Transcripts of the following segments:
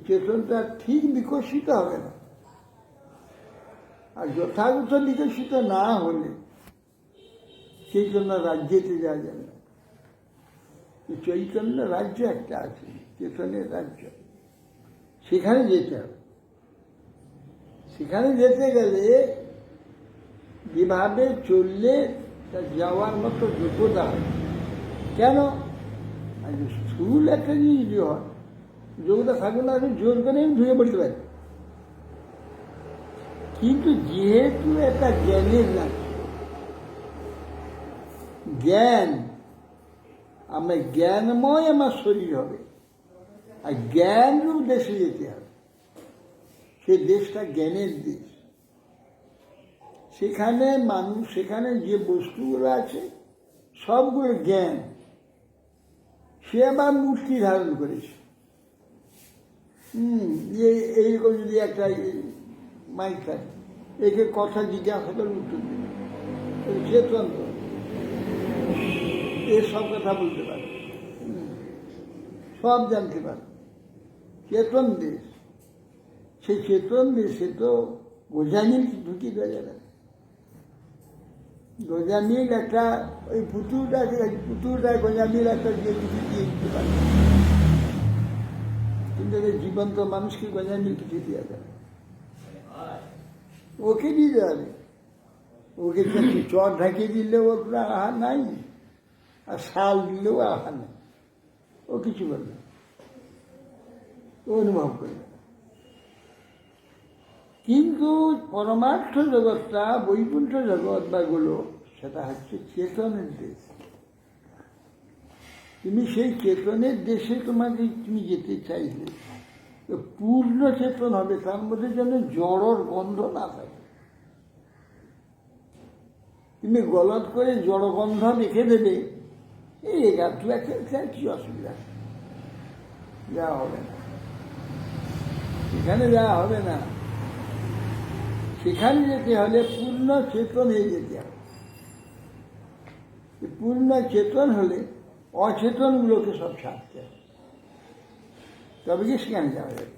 চেতনটা ঠিক বিকশিত হবে না। আর যথাযথ বিকশিত না হলে চৈতন্য রাজ্যেতে যাওয়া যাবে না। চৈতন্য রাজ্য একটা আছে, চেতনের রাজ্য, সেখানে যেতে হবে। সেখানে যেতে গেলে যেভাবে চললে তা যাওয়ার মতো যোগ্যতা হবে। কেন? স্থূল একটা জিনিস যে হয়, যোগ্যতা থাকবে না, আমি জোর করে আমি ঢুকে পড়তে পারি। কিন্তু যেহেতু একটা জ্ঞানের রাজ্য, জ্ঞান, আমার জ্ঞানময় আমার শরীর হবে, আর জ্ঞানরূপ দেশে যেতে হবে। সে দেশটা জ্ঞানের দেশ। সেখানে মানুষ, সেখানে যে বস্তুগুলো আছে সবগুলো জ্ঞান। সে আবার মূর্তি ধারণ করেছে। এইরকম যদি একটা মাইক থাকে, একে কথা জিজ্ঞাসা করে উত্তর দেবে, চেতন তো এ সব কথা বলতে পারে, সব জানতে পারে। চেতন দেশ, সেই চেতন দেশে তো গোজামিল ঢুকি দেওয়া যাবে না। গোজামিল একটা ওই পুতুলটায় গোজামিল একটা দিয়ে কিছু দিয়ে দিতে পারে, কিন্তু জীবন্ত মানুষকে গোজামিল কিছু দেওয়া যাবে, ওকে দিয়ে দেওয়া যাবে। ওকে চট ঢাকিয়ে দিলেও ওর কোনো আহার নাই, আর শাল দিলেও আহার নেই। ও কিছু বলবে, ও অনুভব করবে। কিন্তু পরমার্থ জগৎটা, বৈকুণ্ঠ জগৎ বা গোলক, সেটা হচ্ছে চেতনের দেশ। তুমি সেই চেতনের দেশে তুমি যেতে চাইলে পূর্ণ চেতন হবে, তার মধ্যে যেন জড়র গন্ধ না থাকে। তুমি গলত করে জড় গন্ধ রেখে দেবে, এই এগারটু একটা কি অসুবিধা, যাওয়া হবে না, সেখানে যাওয়া হবে না। সেখানে যেতে হলে পূর্ণ চেতন হয়ে যেতে হবে। পূর্ণ চেতন হলে অচেতনগুলোকে সব ছাড়তে হবে, তবে কি সেখানে যাওয়া যাবে।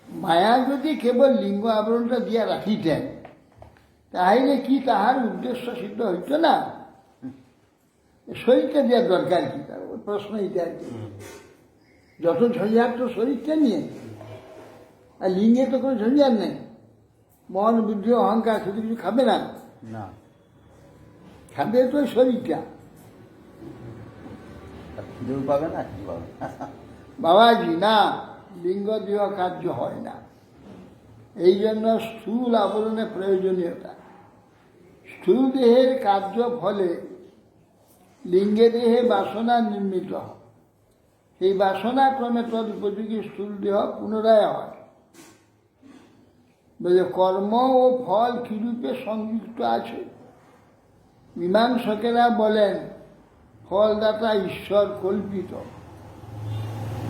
মায়া যদি কেবল লিঙ্গ আবরণটা দিয়া রাখিতেন, তাহলে কি তাহার উদ্দেশ্য সিদ্ধ হইত না? শরীরটা দেওয়ার দরকার কি? তার প্রশ্ন এটা আর কি। যত ঝঞ্ঝাট তো শরীরটা নিয়ে, আর লিঙ্গে তো কোনো ঝঞ্ঝাট নেই। মন, বুদ্ধি, অহংকার শুধু কিছু খাবে না, খাবে তো শরীরটা। পাবে না বাবাজি, না, লিঙ্গ দেওয়া কার্য হয় না। এই জন্য স্থূল আবরণের প্রয়োজনীয়তা। স্থূল দেহের কার্য ফলে লিঙ্গে দেহে বাসনা নির্মিত হয়। সেই বাসনা ক্রমে তদ উপযোগী স্থূল দেহ পুনরায় হয়। বলে কর্ম ও ফল কিরূপে সংযুক্ত আছে? মীমাংসকেরা বলেন ফলদাতা ঈশ্বর কল্পিত।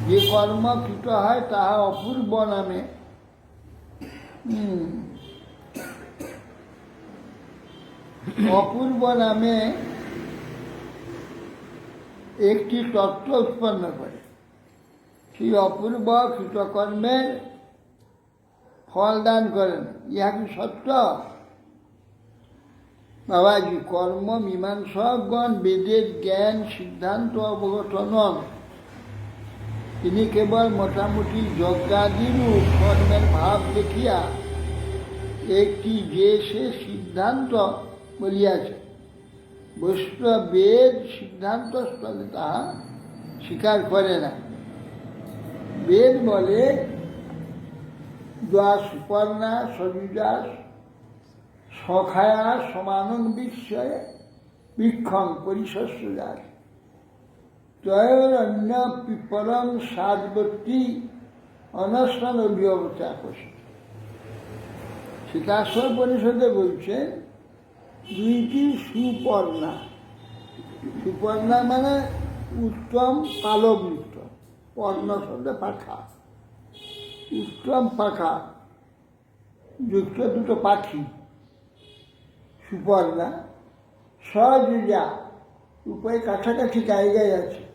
যে কর্ম কৃত হয় তাহা অপূর্ব নামে অপূর্ব নামে একটি তত্ত্ব উৎপন্ন করে। সেই অপূর্ব কৃতকর্মের ফল দান করেন। ইহা কি সত্য? বাবাজি, কর্ম মীমাংসকগণ বেদের জ্ঞান সিদ্ধান্ত অবগত নন। তিনি কেবল মোটামুটি যজ্ঞাদিরূপ কর্মের ভাব দেখিয়া একটি যে সে সিদ্ধান্ত বলিয়াছে। বৈষ্ণব বেদ সিদ্ধান্ত স্থলে তাহা স্বীকার করে না। বেদ বলে দ্বা সুপর্ণা সবিদাস সখায়া সমানং বিস্ময়ে বৃক্ষং পরিশস্য যাস তয়োরন্য পিপলং সাধবর্তী অনশন অভিয়বতা করছে। সীতাশ্বর পরিষদে বলছেন দুইটি সুপর্ণা। সুপর্ণা মানে উত্তম পালকযুক্ত, পর্ণ শব্দ পাখা, উত্তম পাখা যুক্ত দুটো পাখি। সুপর্ণা সযুজা উপায় কাছাকাছি জায়গায় আছে।